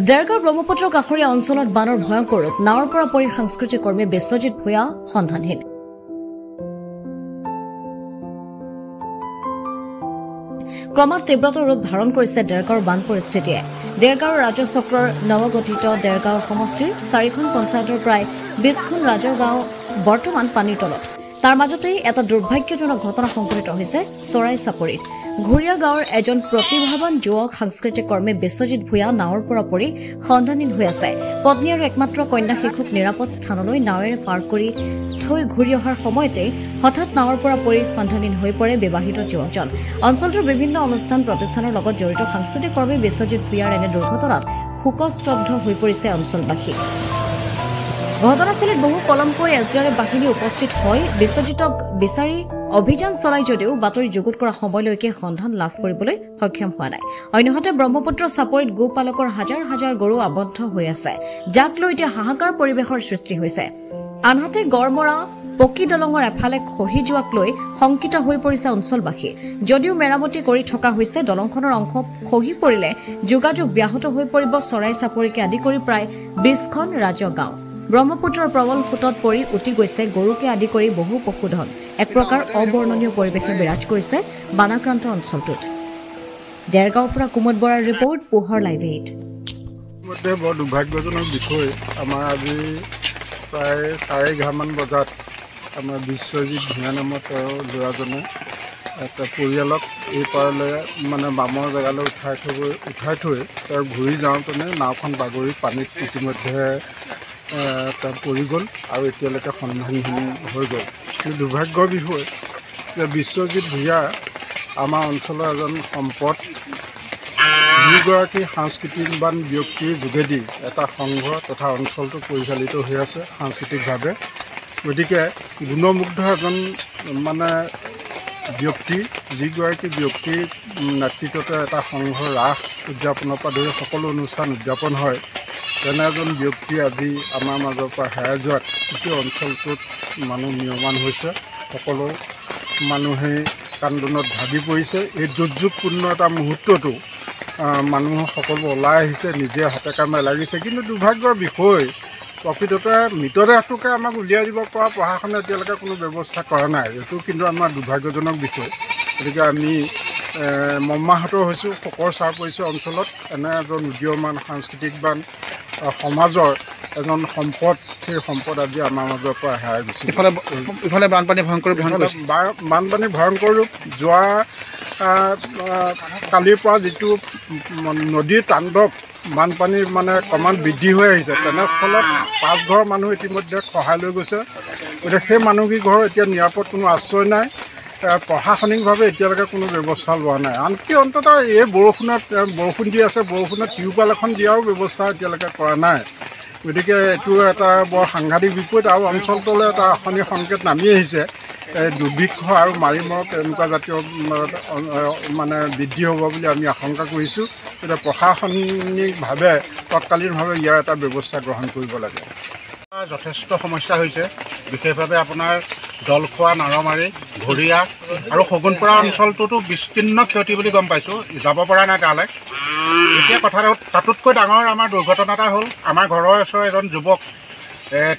দেৰগাঁও ব্ৰহ্মপুত্ৰ কাষৰীয়া অঞ্চলত বানৰ ভয়ংকৰ ৰূপ নাৱৰ পৰা পৰি সাংস্কৃতিক কৰ্মী বিশ্বজিৎ ভূঞা সন্ধানহীন ক্ৰমাৎ তীব্ৰতৰ ৰূপ ধাৰণ কৰিছে দেৰগাঁৱৰ বান পৰিস্থিতিয়ে দেৰগাঁৱৰ ৰাজ্য চক্ৰৰ নৱগঠিত দেৰগাঁও সমষ্টিৰ 4খন পঞ্চায়তৰ প্ৰায় 20খন ৰাজৰ গাঁও বৰ্তমান পানীৰ তলত তাৰ মাজতেই এটা দুৰ্ভাগ্যজনক ঘটনা সংঘটিত হৈছে চৰাই চাপৰিত ঘূৰিয়া গাঁৱৰ এজন প্ৰতিভাৱান যুৱক সাংস্কৃতিক কৰ্মী বিশ্বজিৎ ভূঞা নাৱৰ পৰা পৰি সন্ধানহীন হৈ আছে পত্নী আৰু একমাত্ৰ কন্যা শিশুক নিৰাপদ স্থানলৈ নাৱেৰে পাৰ কৰি থৈ ঘূৰি অহাৰ সময়তে হঠাৎ নাৱৰ পৰা পৰি সন্ধানহীন হৈ পৰে বিবাহিত যুৱকজন অঞ্চলটোৰ বিভিন্ন অনুষ্ঠান প্ৰতিষ্ঠানৰ লগত জড়িত সাংস্কৃতিক কৰ্মী বিশ্বজিৎ ভূঞাৰ এনে দুৰ্ঘটনাত শোকস্তব্ধ হৈ পৰিছে অঞ্চলবাসী ঘটনাস্থলীত বহু পলমকৈ এছডিআৰএফ বাহিনী উপস্থিত হৈ বিশ্বজিতক বিচাৰি অভিযান চলাই যদিও বাতৰি যুগুত কৰা সময়লৈকে সন্ধান লাভ কৰিবলৈ সক্ষম হোৱা নাই অন্যহাতে ব্ৰহ্মপুত্ৰ চাপৰিত গোপালকৰ হাজাৰ হাজাৰ গৰু আবদ্ধ হৈ আছে যাক লৈ এতিয়া হাহাকাৰ পৰিৱেশৰ সৃষ্টি হৈছে আনহাতে গড়মৰা পকী দলঙৰ এফালে খহি যোৱাক লৈ শংকিত হৈ পৰিছে অঞ্চলবাসী যদিও মেৰামতি কৰি থকা হৈছে দলংখনৰ অংশ খহি পৰিলে যোগাযোগ ব্যাহত হৈ পৰিব চৰাই চাপৰিকে আদি কৰি প্ৰায় 20খন ৰাজ্য গাঁও ব্ৰহ্মপুত্ৰৰ প্ৰবল ফুটত পৰি উটি গৈছে গৰুকে আদি কৰি বহু পশুধন এক প্ৰকাৰ অবৰ্ণনীয় পৰিৱেশে বিৰাজ কৰিছে বানাক্ৰান্ত অঞ্চলটোত দেৰগাঁৱৰ পৰা কুমুদ বৰাৰ ৰিপৰ্ট পোহৰ লাইভ 8 মধ্যে বৰ দুৰ্ভাগ্যজনক বিষয় আমাৰ আজি প্ৰায় 4:30 বজাত আমাৰ বিশ্বজিৎ ভূঞা নামৰ ল'ৰাজনে এটা পৰিয়ালক এই পাৰলৈ মানে বামৰ জেগালৈ উঠাই থৈ তেওঁ ঘূৰি যাওঁতেনে নাওখন বাগৰি পানীত ইতিমধ্যে তেওঁ পৰি গ'ল আৰু এতিয়ালৈকে সন্ধানহীন হৈ গ'ল কিন্তু দুৰ্ভাগ্যৰ বিষয় যে বিশ্বজিৎ ভূঞা আমাৰ অঞ্চলৰ এজন সম্পদ দুগৰাকী সাংস্কৃতিকবান ব্যক্তিৰ যোগেদি এটা সংঘ তথা অঞ্চলটো পৰিচালিত হৈ আছে সাংস্কৃতিকভাৱে গতিকে গুণমুগ্ধ এজন মানে ব্যক্তি যিগৰাকী ব্যক্তিৰ নেতৃত্বতে এটা সংঘ ৰাস উদযাপনৰ পৰা ধৰি সকলো অনুষ্ঠান উদযাপন হয় তেনে এজন ব্যক্তি আজি আমাৰ মাজৰ পৰা হেৰাই যোৱাত গোটেই অঞ্চলটোত মানুহ নিয়মান হৈছে সকলো মানুহেই কান্দোনত ভাগি পৰিছে এই দুৰ্যোগপূৰ্ণ এটা মুহূৰ্তটো মানুহ সকলো ওলাই আহিছে নিজে হাতে কামে লাগিছে কিন্তু দুৰ্ভাগ্যৰ বিষয় প্ৰকৃততে মৃতদেহটোকে আমাক উলিয়াই দিব পৰা প্ৰশাসনে এতিয়ালৈকে কোনো ব্যৱস্থা কৰা নাই এইটো কিন্তু আমাৰ দুৰ্ভাগ্যজনক বিষয় গতিকে আমি মৰ্মাহত হৈছোঁ শোকৰ ছাঁ পৰিছে অঞ্চলত এনে এজন উদীয়মান সাংস্কৃতিকবান সমাজৰ এজন সম্পদ সেই সম্পদ আজি আমাৰ মাজৰ পৰা হেৰাই গৈছে ইফালে বানপানী ভয়ংকৰ ৰূপ যোৱা কালিৰ পৰা যিটো নদীৰ তাণ্ডৱ বানপানী মানে ক্ৰমাৎ বৃদ্ধি হৈ আহিছে তেনেস্থলত 5 ঘৰ মানুহ ইতিমধ্যে খহাই লৈ গৈছে গতিকে সেই মানুহকেইঘৰৰ এতিয়া নিৰাপদ কোনো আশ্ৰয় নাই প্ৰশাসনিকভাৱে এতিয়ালৈকে কোনো ব্যৱস্থা লোৱা নাই আনকি অন্ততঃ এই বৰষুণ দি আছে বৰষুণত টিউবৱেল এখন দিয়াৰো ব্যৱস্থা এতিয়ালৈকে কৰা নাই গতিকে এইটো এটা বৰ সাংঘাতিক বিপদ আৰু অঞ্চলটোলৈ এটা আসনি সংকেত নামি আহিছে দুৰ্ভিক্ষ আৰু মাৰিমৰত এনেকুৱা জাতীয় মানে বৃদ্ধি হ'ব বুলি আমি আশংকা কৰিছোঁ এতিয়া প্ৰশাসনিকভাৱে তৎকালীনভাৱে ইয়াৰ এটা ব্যৱস্থা গ্ৰহণ কৰিব লাগে যথেষ্ট সমস্যা হৈছে বিশেষভাৱে আপোনাৰ দলখোৱা নাৰমাৰী ঘৰীয়া আৰু শগুনপৰা অঞ্চলটোতো বিস্তীৰ্ণ ক্ষতি বুলি গম পাইছোঁ যাব পৰা নাই তালৈ এতিয়া কথাটো তাতোতকৈ ডাঙৰ আমাৰ দুৰ্ঘটনা এটা হ'ল আমাৰ ঘৰৰ ওচৰৰ এজন যুৱক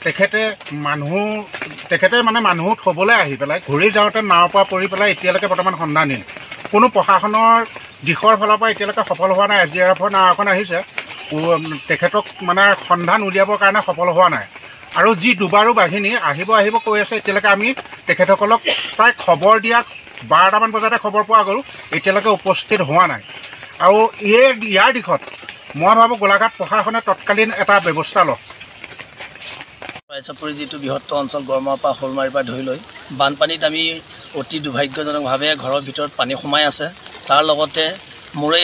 তেখেতে মানুহ থ'বলৈ আহি পেলাই ঘূৰি যাওঁতে নাৱৰ পৰা পৰি পেলাই এতিয়ালৈকে বৰ্তমান সন্ধানহীন কোনো প্ৰশাসনৰ দিশৰ ফালৰ পৰা এতিয়ালৈকে সফল হোৱা নাই এছডিআৰএফৰ নাও এখন আহিছে তেখেতক মানে সন্ধান উলিয়াবৰ কাৰণে সফল হোৱা নাই আৰু যি দুবাৰো বাহিনী আহিব কৈ আছে এতিয়ালৈকে আমি তেখেতসকলক প্ৰায় খবৰ দিয়া 12টামান বজাতে খবৰ পোৱা গ'ল এতিয়ালৈকে উপস্থিত হোৱা নাই আৰু ইয়াৰ দিশত মই ভাবোঁ গোলাঘাট প্ৰশাসনে তৎকালীন এটা ব্যৱস্থা লওক চাপৰি যিটো বৃহত্তৰ অঞ্চল গড়মৰাৰ পৰা শ'লমাৰীৰ পৰা ধৰি লৈ বানপানীত আমি অতি দুৰ্ভাগ্যজনকভাৱে ঘৰৰ ভিতৰত পানী সোমাই আছে তাৰ লগতে মোৰে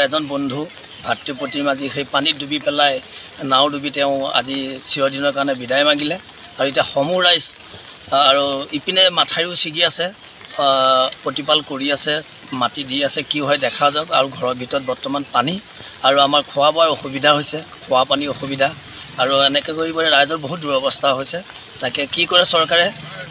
এজন বন্ধু ভাতৃপ্ৰতিম আজি সেই পানীত ডুবি পেলাই নাও ডুবি তেওঁ আজি চিৰদিনৰ কাৰণে বিদায় মাগিলে আৰু এতিয়া সমূহ ৰাইজ আৰু ইপিনে মাথাইও ছিগি আছে প্ৰতিপাল কৰি আছে মাটি দি আছে কি হয় দেখা যাওক আৰু ঘৰৰ ভিতৰত বৰ্তমান পানী আৰু আমাৰ খোৱা বোৱাৰ অসুবিধা হৈছে খোৱা পানী অসুবিধা আৰু এনেকৈ কৰি ৰাইজৰ বহুত দুৰৱস্থা হৈছে তাকে কি কৰে চৰকাৰে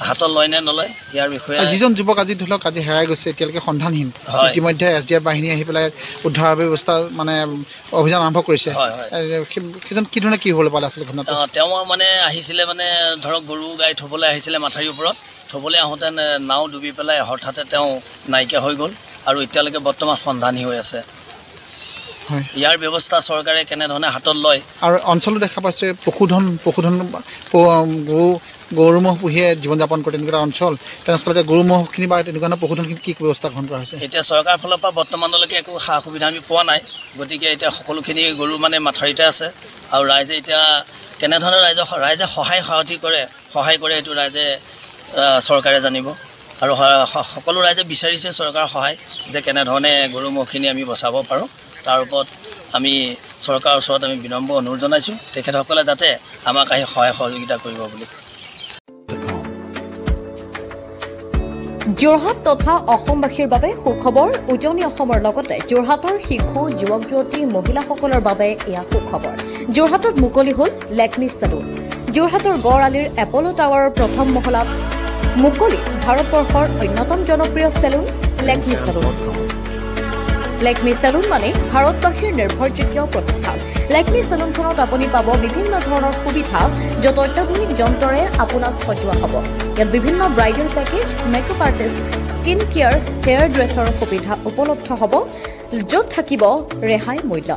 হাতত লয় নে নলয় ইয়াৰ বিষয়ে যিজন যুৱক আজি ধৰি লওক আজি হেৰাই গৈছে এতিয়ালৈকে সন্ধানহীন ইতিমধ্যে SDF বাহিনী আহি পেলাই উদ্ধাৰ ব্যৱস্থা মানে অভিযান আৰম্ভ কৰিছে সেইজন কি ধৰণে কি হ'বলৈ পালে আচলতে ঘটনাটো তেওঁ মানে আহিছিলে মানে ধৰক গৰু গাই থ'বলৈ আহিছিলে মাথাৰিৰ ওপৰত থ'বলৈ আহোঁতে নাও ডুবি পেলাই হঠাতে তেওঁ নাইকিয়া হৈ গ'ল আৰু এতিয়ালৈকে বৰ্তমান সন্ধানী হৈ আছে ইয়াৰ ব্যৱস্থা চৰকাৰে কেনেধৰণে হাতত লয় আৰু অঞ্চলত দেখা পাইছে পশুধন গৰু ম'হ পুহিয়ে জীৱন যাপন কৰে তেনেকুৱা অঞ্চল তেনেস্থলতে গৰু ম'হখিনি বা তেনেকুৱা পশুধনখিনি কি ব্যৱস্থা গ্ৰহণ কৰা হৈছে এতিয়া চৰকাৰৰ ফালৰ পৰা বৰ্তমানলৈকে একো সা সুবিধা আমি পোৱা নাই গতিকে এতিয়া সকলোখিনি গৰু মানে মাথাৰিতে আছে আৰু ৰাইজে এতিয়া কেনেধৰণে ৰাইজে সহায় কৰে এইটো ৰাইজে চৰকাৰে জানিব আৰু সকলো ৰাইজে বিচাৰিছে চৰকাৰৰ সহায় যে কেনেধৰণে গৰু ম'হখিনি আমি বচাব পাৰোঁ তাৰ ওপৰত আমি চৰকাৰৰ ওচৰত আমি বিনম্ৰ অনুৰোধ জনাইছোঁ তেখেতসকলে যাতে আমাক আহি সহায় সহযোগিতা কৰিব বুলি যোৰহাট তথা অসমবাসীৰ বাবে সুখবৰ উজনি অসমৰ লগতে যোৰহাটৰ শিশু যুৱক যুৱতী মহিলাসকলৰ বাবে এয়া সুখবৰ যোৰহাটত মুকলি হ'ল লেকমি চেলুন যোৰহাটৰ গড় আলিৰ এপ'ল' টাৱাৰৰ প্ৰথম মহলাত মুকলি ভাৰতবৰ্ষৰ অন্যতম জনপ্ৰিয় salon Lakme salon Lakme salon মানে ভাৰতবাসীৰ নিৰ্ভৰযোগ্য প্ৰতিষ্ঠান লেকমি চেলুনখনত আপুনি পাব বিভিন্ন ধৰণৰ সুবিধা য'ত অত্যাধুনিক যন্ত্ৰৰে আপোনাক সজোৱা হ'ব ইয়াত বিভিন্ন bridal package makeup artist skin care hair dresser সুবিধা উপলব্ধ হ'ব য'ত থাকিব ৰেহাই মূল্য